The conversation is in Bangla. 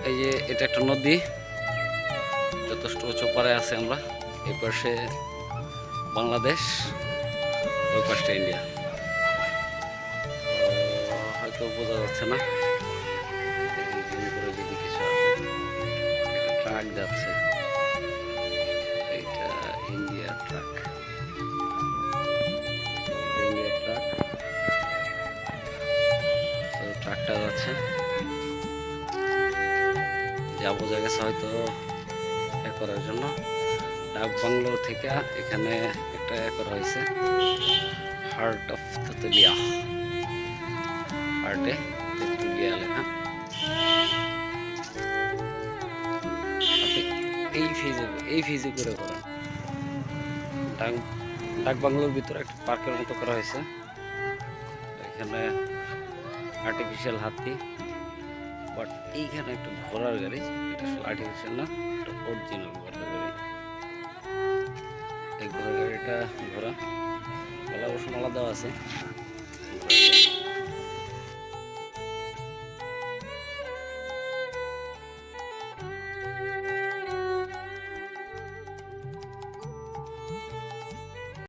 এই যে এটা একটা নদী, যথেষ্ট উঁচু পারে আছে আমরা। এই পাশে বাংলাদেশ, ওই পাশটা ইন্ডিয়া। হয়তো বোঝা যাচ্ছে না, করে যদি কিছু আসে। একটা ট্রাক যাচ্ছে, এইটা ইন্ডিয়া ট্রাক, ইন্ডিয়া ট্রাক। তো ট্রাকটা যাচ্ছে, যা বোঝা গেছে হয়তো এ করার জন্য। ডাক বাংলো থেকে এখানে একটা এ করা হয়েছে, হার্ট অফ তেতুলিয়া, হার্টে তেতুলিয়া লেখা। এই ফিজে করে করা। ডাক বাংলোর ভিতরে একটা পার্কের মতো করা হয়েছে। এখানে আর্টিফিশিয়াল হাতি, বাট এইখানে একটা ঘোড়ার গাড়ি, এটা আসলে আর্টিফিশিয়াল না, এটা অরিজিনাল ঘোড়ার গাড়ি। এই ঘোড়ার গাড়িটা ঘোড়া, গলা বসুন আলাদা আছে।